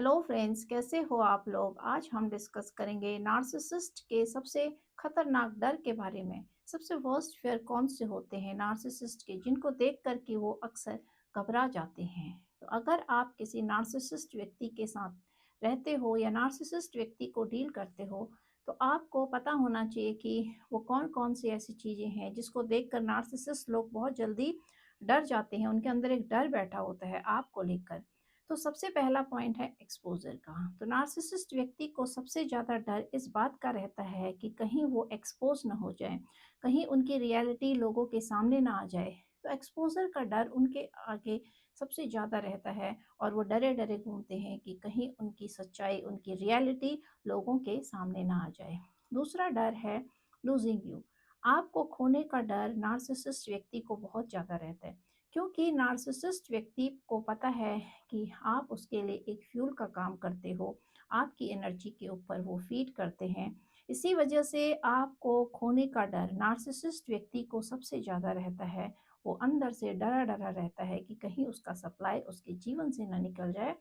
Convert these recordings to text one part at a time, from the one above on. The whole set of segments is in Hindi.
हेलो फ्रेंड्स, कैसे हो आप लोग। आज हम डिस्कस करेंगे नार्सिसिस्ट के सबसे खतरनाक डर के बारे में। सबसे वर्स्ट फेयर कौन से होते हैं नार्सिसिस्ट के, जिनको देख कर के वो अक्सर घबरा जाते हैं। तो अगर आप किसी नार्सिसिस्ट व्यक्ति के साथ रहते हो या नार्सिसिस्ट व्यक्ति को डील करते हो, तो आपको पता होना चाहिए कि वो कौन कौन सी ऐसी चीज़ें हैं जिसको देखकर नार्सिसिस्ट लोग बहुत जल्दी डर जाते हैं। उनके अंदर एक डर बैठा होता है आपको लेकर। तो सबसे पहला पॉइंट है एक्सपोजर का। तो नार्सिसिस्ट व्यक्ति को सबसे ज़्यादा डर इस बात का रहता है कि कहीं वो एक्सपोज ना हो जाए, कहीं उनकी रियलिटी लोगों के सामने ना आ जाए। तो एक्सपोजर का डर उनके आगे सबसे ज़्यादा रहता है और वो डरे डरे घूमते हैं कि कहीं उनकी सच्चाई, उनकी रियलिटी लोगों के सामने ना आ जाए। दूसरा डर है लूजिंग यू। आपको खोने का डर नार्सिसिस्ट व्यक्ति को बहुत ज़्यादा रहता है, क्योंकि नार्सिसिस्ट व्यक्ति को पता है कि आप उसके लिए एक फ्यूल का काम करते हो, आपकी एनर्जी के ऊपर वो फीड करते हैं। इसी वजह से आपको खोने का डर नार्सिसिस्ट व्यक्ति को सबसे ज़्यादा रहता है। वो अंदर से डरा डरा रहता है कि कहीं उसका सप्लाई उसके जीवन से ना निकल जाए,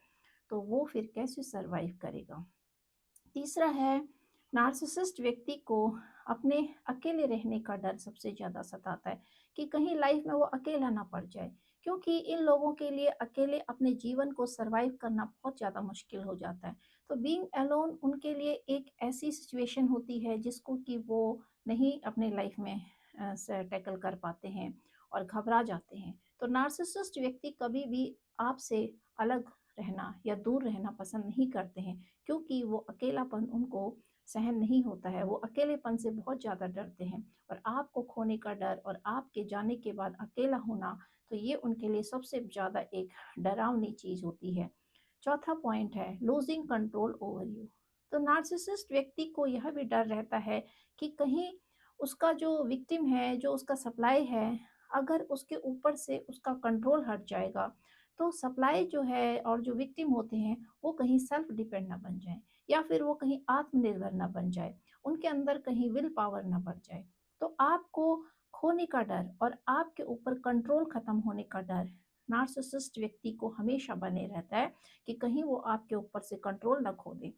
तो वो फिर कैसे सरवाइव करेगा। तीसरा है, नार्सिसिस्ट व्यक्ति को अपने अकेले रहने का डर सबसे ज़्यादा सताता है कि कहीं लाइफ में वो अकेला ना पड़ जाए, क्योंकि इन लोगों के लिए अकेले अपने जीवन को सरवाइव करना बहुत ज़्यादा मुश्किल हो जाता है। तो बीइंग अलोन उनके लिए एक ऐसी सिचुएशन होती है जिसको कि वो नहीं अपने लाइफ में से टैकल कर पाते हैं और घबरा जाते हैं। तो नार्सिसिस्ट व्यक्ति कभी भी आपसे अलग रहना या दूर रहना पसंद नहीं करते हैं, क्योंकि वो अकेलापन उनको सहन नहीं होता है। वो अकेलेपन से बहुत ज़्यादा डरते हैं और आपको खोने का डर और आपके जाने के बाद अकेला होना, तो ये उनके लिए सबसे ज़्यादा एक डरावनी चीज़ होती है। चौथा पॉइंट है लूजिंग कंट्रोल ओवर यू। तो नार्सिसिस्ट व्यक्ति को यह भी डर रहता है कि कहीं उसका जो विक्टिम है, जो उसका सप्लाई है, अगर उसके ऊपर से उसका कंट्रोल हट जाएगा, तो सप्लाई जो है और जो विक्टिम होते हैं वो कहीं सेल्फ डिपेंड ना बन जाए, या फिर वो कहीं आत्मनिर्भर ना बन जाए, उनके अंदर कहीं विल पावर ना बढ़ जाए। तो आपको खोने का डर और आपके ऊपर कंट्रोल खत्म होने का डर नार्सिसिस्ट व्यक्ति को हमेशा बने रहता है कि कहीं वो आपके ऊपर से कंट्रोल ना खो दे।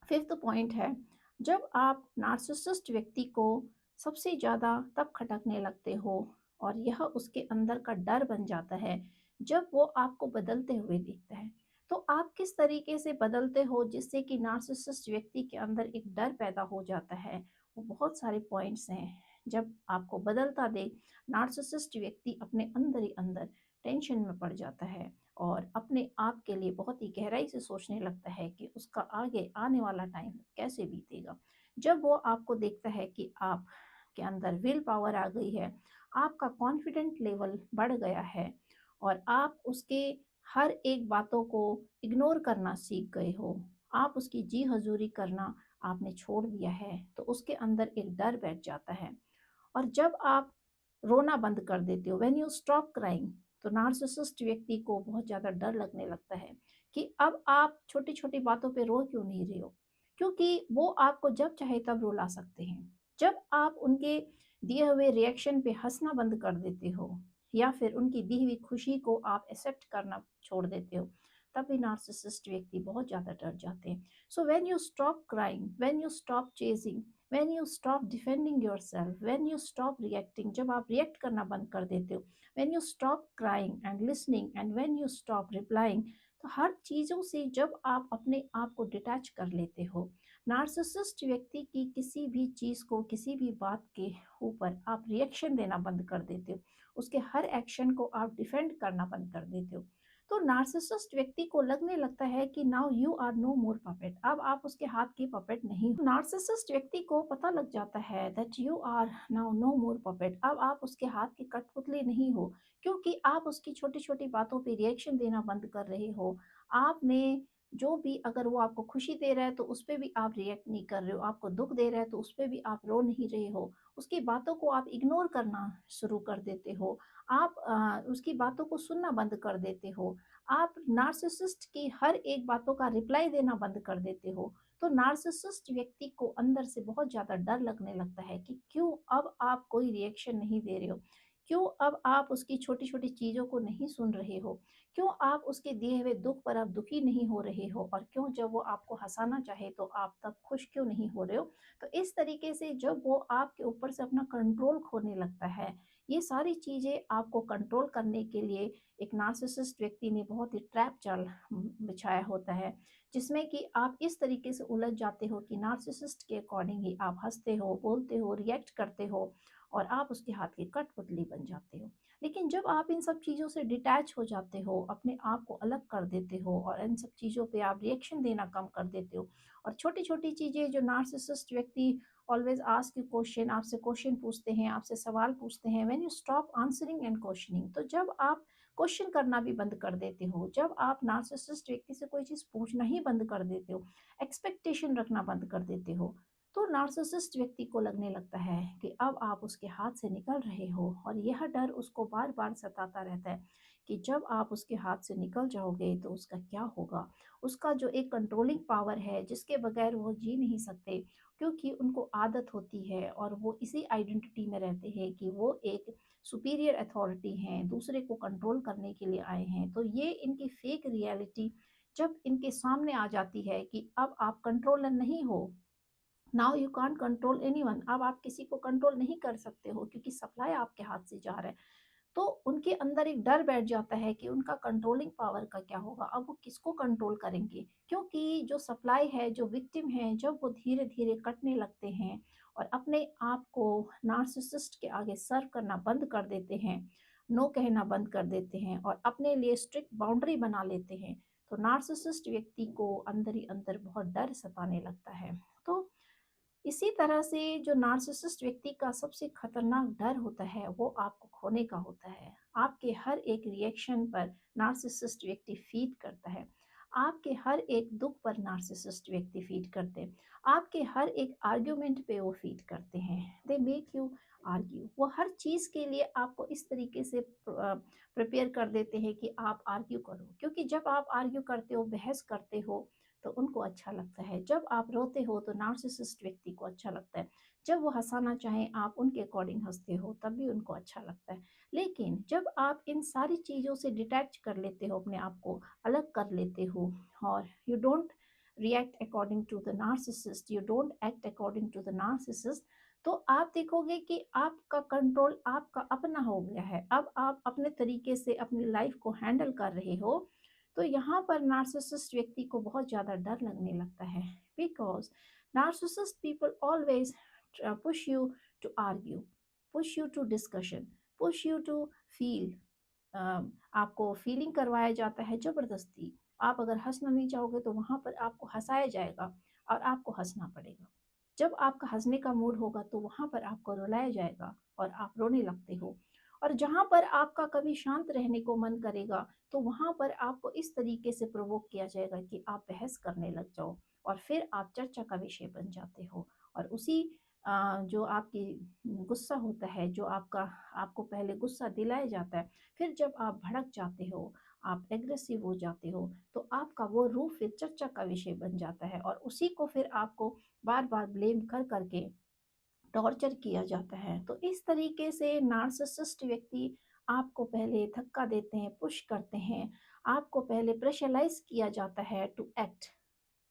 फिफ्थ पॉइंट है, जब आप नार्सिसिस्ट व्यक्ति को सबसे ज़्यादा तब खटकने लगते हो और यह उसके अंदर का डर बन जाता है जब वो आपको बदलते हुए दिखता है। तो आप किस तरीके से बदलते हो जिससे कि नार्सिसिस्ट व्यक्ति के अंदर एक डर पैदा हो जाता है, वो बहुत सारे पॉइंट्स हैं। जब आपको बदलता देख नार्सिसिस्ट व्यक्ति अपने अंदर ही अंदर टेंशन में पड़ जाता है और अपने आप के लिए बहुत ही गहराई से सोचने लगता है कि उसका आगे आने वाला टाइम कैसे बीतेगा। जब वो आपको देखता है कि आप के अंदर विल पावर आ गई है, आपका कॉन्फिडेंट लेवल बढ़ गया है और आप उसके हर एक बातों को इग्नोर करना सीख गए हो, आप उसकी जी हजूरी करना आपने छोड़ दिया है, तो उसके अंदर एक डर बैठ जाता है। और जब आप रोना बंद कर देते हो, व्हेन यू स्टॉप क्राइंग, तो नार्सिसिस्ट व्यक्ति को बहुत ज़्यादा डर लगने लगता है कि अब आप छोटी छोटी बातों पे रो क्यों नहीं रहे हो, क्योंकि वो आपको जब चाहे तब रुला सकते हैं। जब आप उनके दिए हुए रिएक्शन पे हंसना बंद कर देते हो या फिर उनकी दी हुई खुशी को आप एक्सेप्ट करना छोड़ देते हो, तब भी नार्सिसिस्ट व्यक्ति बहुत ज़्यादा डर जाते हैं। So when you stop crying, when you stop chasing, when you stop defending yourself, when you stop reacting, जब आप रिएक्ट करना बंद कर देते हो, when you stop crying and listening and when you stop replying, तो हर चीज़ों से जब आप अपने आप को डिटैच कर लेते हो, नार्सिसिस्ट व्यक्ति की किसी भी चीज़ को, किसी भी बात के ऊपर आप रिएक्शन देना बंद कर देते हो, उसके हर एक्शन को आप डिफेंड करना बंद कर देते हो, तो नार्सिसिस्ट व्यक्ति को लगने लगता है कि now you are no more puppet, अब आप उसके हाथ की पपेट नहीं हो। नार्सिसिस्ट व्यक्ति को पता लग जाता है that you are now no more puppet, अब आप उसके हाथ की कठपुतली नहीं हो, क्योंकि आप उसकी छोटी छोटी बातों पे रिएक्शन देना बंद कर रहे हो। आपने जो भी, अगर वो आपको खुशी दे रहा है तो उस पर भी आप रिएक्ट नहीं कर रहे हो, आपको दुख दे रहा है तो उस पर भी आप रो नहीं रहे हो, उसकी बातों को आप इग्नोर करना शुरू कर देते हो, आप उसकी बातों को सुनना बंद कर देते हो, आप नार्सिसिस्ट की हर एक बातों का रिप्लाई देना बंद कर देते हो। तो नार्सिसिस्ट व्यक्ति को अंदर से बहुत ज़्यादा डर लगने लगता है कि क्यों अब आप कोई रिएक्शन नहीं दे रहे हो। क्यों अब आप उसकी छोटी-छोटी चीज़ों को नहीं सुन रहे हो? क्यों आप उसके दिए हुए दुःख पर आप दुखी नहीं हो रहे हो? और क्यों जब वो आपको हँसाना चाहे तो आप तब खुश क्यों नहीं हो रहे हो? तो इस तरीके से जब वो आपके ऊपर से अपना कंट्रोल खोने लगता है, ये सारी चीज़ें आपको कंट्रोल करने के लिए एक नार्सिसिस्ट व्यक्ति ने बहुत ही ट्रैप जाल बिछाया होता है, जिसमें कि आप इस तरीके से उलझ जाते हो कि नार्सिसिस्ट के अकॉर्डिंग ही आप हँसते हो, बोलते हो, रिएक्ट करते हो और आप उसके हाथ की कठपुतली बन जाते हो। लेकिन जब आप इन सब चीज़ों से डिटैच हो जाते हो, अपने आप को अलग कर देते हो और इन सब चीज़ों पे आप रिएक्शन देना कम कर देते हो और छोटी-छोटी चीज़ें जो नार्सिसिस्ट व्यक्ति ऑलवेज़ आस्क यू क्वेश्चन, आपसे क्वेश्चन पूछते हैं, आपसे सवाल पूछते हैं, when you stop answering and questioning, तो जब आप क्वेश्चन करना भी बंद कर देते हो, जब आप नार्सिसिस्ट व्यक्ति से कोई चीज़ पूछना ही बंद कर देते हो, एक्सपेक्टेशन रखना बंद कर देते हो, तो नार्सिसिस्ट व्यक्ति को लगने लगता है कि अब आप उसके हाथ से निकल रहे हो और यह डर उसको बार-बार सताता रहता है कि जब आप उसके हाथ से निकल जाओगे तो उसका क्या होगा? उसका जो एक कंट्रोलिंग पावर है जिसके बगैर वो जी नहीं सकते, क्योंकि उनको आदत होती है और वो इसी आइडेंटिटी में रहते हैं कि वो एक सुपीरियर अथॉरिटी हैं, दूसरे को कंट्रोल करने के लिए आए हैं। तो ये इनकी फेक रियलिटी जब इनके सामने आ जाती है कि अब आप कंट्रोलर नहीं हो, now you can't control anyone, अब आप किसी को कंट्रोल नहीं कर सकते हो क्योंकि सप्लाई आपके हाथ से जा रहा है। तो उनके अंदर एक डर बैठ जाता है कि उनका कंट्रोलिंग पावर का क्या होगा, अब वो किसको कंट्रोल करेंगे? क्योंकि जो सप्लाई है, जो विक्टिम है, जब वो धीरे-धीरे कटने लगते हैं और अपने आप को नार्सिसिस्ट के आगे सर्व करना बंद कर देते हैं, नो कहना बंद कर देते हैं और अपने लिए स्ट्रिक्ट बाउंड्री बना लेते हैं, तो नार्सिसिस्ट व्यक्ति को अंदर ही अंदर बहुत डर सताने लगता है। तो इसी तरह से जो नार्सिसिस्ट व्यक्ति का सबसे खतरनाक डर होता है वो आपको खोने का होता है। आपके हर एक रिएक्शन पर नार्सिसिस्ट व्यक्ति फीड करता है। आपके हर एक दुख पर नार्सिसिस्ट व्यक्ति फीड करते हैं। आपके हर एक आर्ग्यूमेंट पे वो फीड करते हैं। They make you argue. वो हर चीज़ के लिए आपको इस तरीके से प्रिपेयर कर देते हैं कि आप आर्ग्यू करो, क्योंकि जब आप आर्ग्यू करते हो, बहस करते हो, तो उनको अच्छा लगता है। जब आप रोते हो तो नार्सिसिस्ट व्यक्ति को अच्छा लगता है। जब वो हँसाना चाहें आप उनके अकॉर्डिंग हँसते हो तब भी उनको अच्छा लगता है। लेकिन जब आप इन सारी चीज़ों से डिटैच कर लेते हो, अपने आप को अलग कर लेते हो और you don't react according to the narcissist, you don't act according to the narcissist, तो आप देखोगे कि आपका कंट्रोल आपका अपना हो गया है। अब आप अपने तरीके से अपनी लाइफ को हैंडल कर रहे हो, तो यहाँ पर नार्सिसिस्ट व्यक्ति को बहुत ज़्यादा डर लगने लगता है, because narcissist people always push you to argue, push you to discussion, push you to feel. आपको फीलिंग करवाया जाता है ज़बरदस्ती। आप अगर हंसना नहीं चाहोगे तो वहाँ पर आपको हंसाया जाएगा और आपको हंसना पड़ेगा। जब आपका हंसने का मूड होगा तो वहाँ पर आपको रुलाया जाएगा और आप रोने लगते हो। और जहाँ पर आपका कभी शांत रहने को मन करेगा तो वहाँ पर आपको इस तरीके से प्रोवोक किया जाएगा कि आप बहस करने लग जाओ और फिर आप चर्चा का विषय बन जाते हो। और उसी जो आपकी गुस्सा होता है, जो आपको पहले गुस्सा दिलाया जाता है, फिर जब आप भड़क जाते हो, आप एग्रेसिव हो जाते हो, तो आपका वो रूप फिर चर्चा का विषय बन जाता है और उसी को फिर आपको बार-बार ब्लेम कर करके टॉर्चर किया जाता है। तो इस तरीके से नार्सिसिस्ट व्यक्ति आपको पहले धक्का देते हैं, पुश करते हैं, आपको पहले प्रेशराइज़ किया जाता है to act.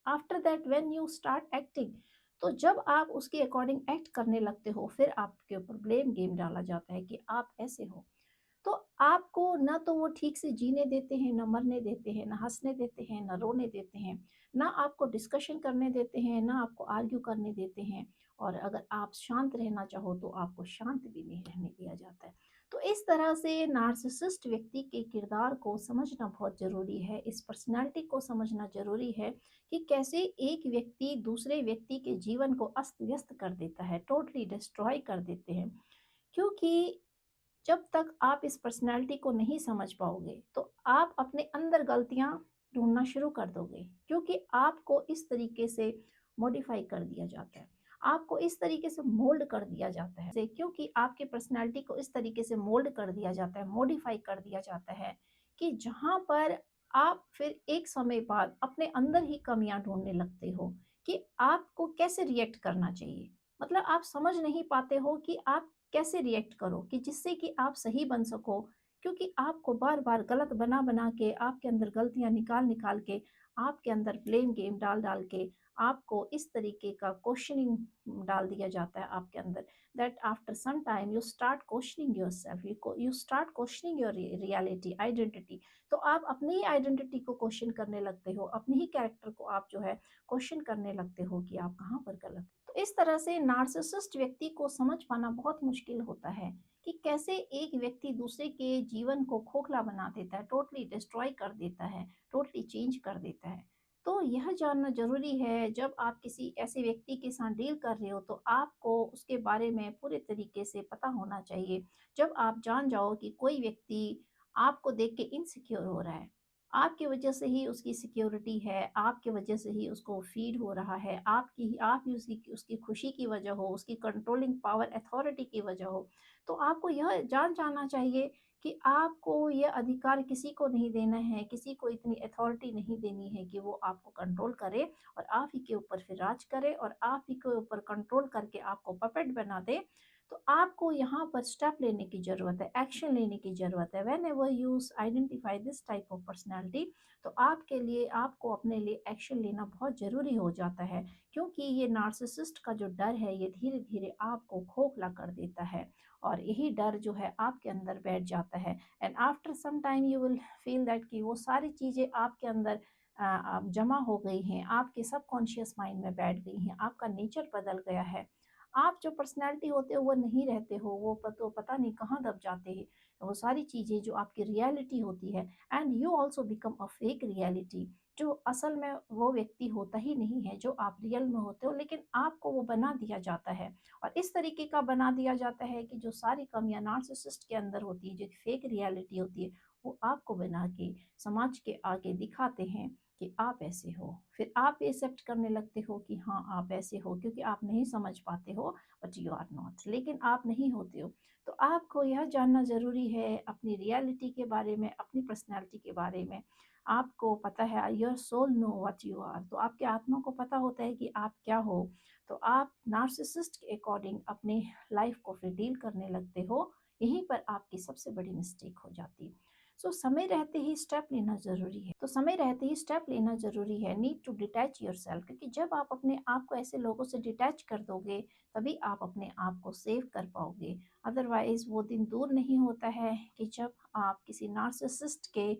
After that when you start acting, तो जब आप उसके अकॉर्डिंग एक्ट करने लगते हो, फिर आपके ऊपर ब्लेम गेम डाला जाता है कि आप ऐसे हो। तो आपको ना तो वो ठीक से जीने देते हैं, ना मरने देते हैं, ना हँसने देते हैं, ना रोने देते हैं, ना आपको डिस्कशन करने देते हैं, ना आपको आर्ग्यू करने देते हैं और अगर आप शांत रहना चाहो तो आपको शांत भी नहीं रहने दिया जाता है। तो इस तरह से नार्सिसिस्ट व्यक्ति के किरदार को समझना बहुत ज़रूरी है, इस पर्सनैलिटी को समझना ज़रूरी है कि कैसे एक व्यक्ति दूसरे व्यक्ति के जीवन को अस्त-व्यस्त कर देता है, टोटली डिस्ट्रॉय कर देते हैं। क्योंकि जब तक आप इस पर्सनैलिटी को नहीं समझ पाओगे, तो आप अपने अंदर गलतियाँ ढूँढना शुरू कर दोगे, क्योंकि आपको इस तरीके से मॉडिफ़ाई कर दिया जाता है। आपको इस तरीके से मोल्ड कर दिया जाता है, से क्योंकि आपकी पर्सनैलिटी को इस तरीके से मोल्ड कर दिया जाता है, मॉडिफ़ाई कर दिया जाता है कि जहाँ पर आप फिर एक समय बाद अपने अंदर ही कमियाँ ढूँढने लगते हो कि आपको कैसे रिएक्ट करना चाहिए। मतलब आप समझ नहीं पाते हो कि आप कैसे रिएक्ट करो कि जिससे कि आप सही बन सको, क्योंकि आपको बार-बार गलत बना-बना के आपके अंदर गलतियाँ निकाल-निकाल के, आपके अंदर ब्लेम गेम डाल-डाल के, आपको इस तरीके का क्वेश्चनिंग डाल दिया जाता है आपके अंदर, that after some time you start questioning yourself, you start questioning your reality, identity. तो आप अपनी ही आइडेंटिटी को क्वेश्चन करने लगते हो, अपने ही कैरेक्टर को आप जो है क्वेश्चन करने लगते हो कि आप कहाँ पर गलत हो। तो इस तरह से नार्सिसिस्ट व्यक्ति को समझ पाना बहुत मुश्किल होता है कि कैसे एक व्यक्ति दूसरे के जीवन को खोखला बना देता है, टोटली डिस्ट्रॉय कर देता है, टोटली चेंज कर देता है। तो यह जानना ज़रूरी है, जब आप किसी ऐसे व्यक्ति के साथ डील कर रहे हो तो आपको उसके बारे में पूरे तरीके से पता होना चाहिए। जब आप जान जाओ कि कोई व्यक्ति आपको देख के इनसिक्योर हो रहा है, आपकी वजह से ही उसकी सिक्योरिटी है, आपकी वजह से ही उसको फ़ीड हो रहा है, आप ही उसकी उसकी खुशी की वजह हो, उसकी कंट्रोलिंग पावर अथॉरिटी की वजह हो, तो आपको यह जान जाना चाहिए कि आपको ये अधिकार किसी को नहीं देना है, किसी को इतनी अथॉरिटी नहीं देनी है कि वो आपको कंट्रोल करे और आप ही के ऊपर फिर राज करे और आप ही के ऊपर कंट्रोल करके आपको पपेट बना दे। तो आपको यहाँ पर स्टेप लेने की ज़रूरत है, एक्शन लेने की ज़रूरत है। Whenever you identify this type of personality, तो आपके लिए आपको अपने लिए एक्शन लेना बहुत ज़रूरी हो जाता है, क्योंकि ये नार्सिसिस्ट का जो डर है ये धीरे-धीरे आपको खोखला कर देता है और यही डर जो है आपके अंदर बैठ जाता है। And after some time you will feel that कि वो सारी चीज़ें आपके अंदर जमा हो गई हैं, आपके सबकॉन्शियस माइंड में बैठ गई हैं, आपका नेचर बदल गया है। आप जो पर्सनैलिटी होते हो वो नहीं रहते हो, वो पता नहीं कहाँ दब जाते हैं। वो सारी चीज़ें जो आपकी रियलिटी होती है, and you also become a fake reality, जो असल में वो व्यक्ति होता ही नहीं है जो आप रियल में होते हो, लेकिन आपको वो बना दिया जाता है। और इस तरीके का बना दिया जाता है कि जो सारी कमियाँ नार्सिसिस्ट के अंदर होती है, जो फेक रियलिटी होती है, वो आपको बना के समाज के आगे दिखाते हैं कि आप ऐसे हो। फिर आप एक्सेप्ट करने लगते हो कि हाँ, आप ऐसे हो, क्योंकि आप नहीं समझ पाते हो, बट यू आर नॉट, लेकिन आप नहीं होते हो। तो आपको यह जानना ज़रूरी है अपनी रियलिटी के बारे में, अपनी पर्सनैलिटी के बारे में। आपको पता है, your soul know what you are, तो आपके आत्मा को पता होता है कि आप क्या हो। तो आप नार्सिसिस्ट के अकॉर्डिंग अपने लाइफ को फिर डील करने लगते हो। यहीं पर आपकी सबसे बड़ी मिस्टेक हो जाती है। समय रहते ही स्टेप लेना ज़रूरी है। तो समय रहते ही स्टेप लेना ज़रूरी है। नीड टू डिटैच योरसेल्फ, क्योंकि जब आप अपने आप को ऐसे लोगों से डिटैच कर दोगे, तभी आप अपने आप को सेव कर पाओगे। अदरवाइज़ वो दिन दूर नहीं होता है कि जब आप किसी नार्सिसिस्ट के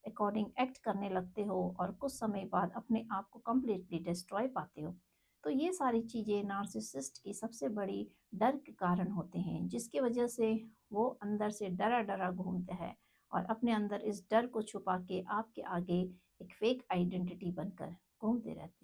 अकॉर्डिंग एक्ट करने लगते हो और कुछ समय बाद अपने आप को कंप्लीटली डिस्ट्रॉय पाते हो। तो ये सारी चीज़ें नार्सिसिस्ट की सबसे बड़ी डर के कारण होते हैं, जिसकी वजह से वो अंदर से डरा-डरा घूमता है और अपने अंदर इस डर को छुपा के आपके आगे एक फेक आइडेंटिटी बनकर घूमते रहते हैं।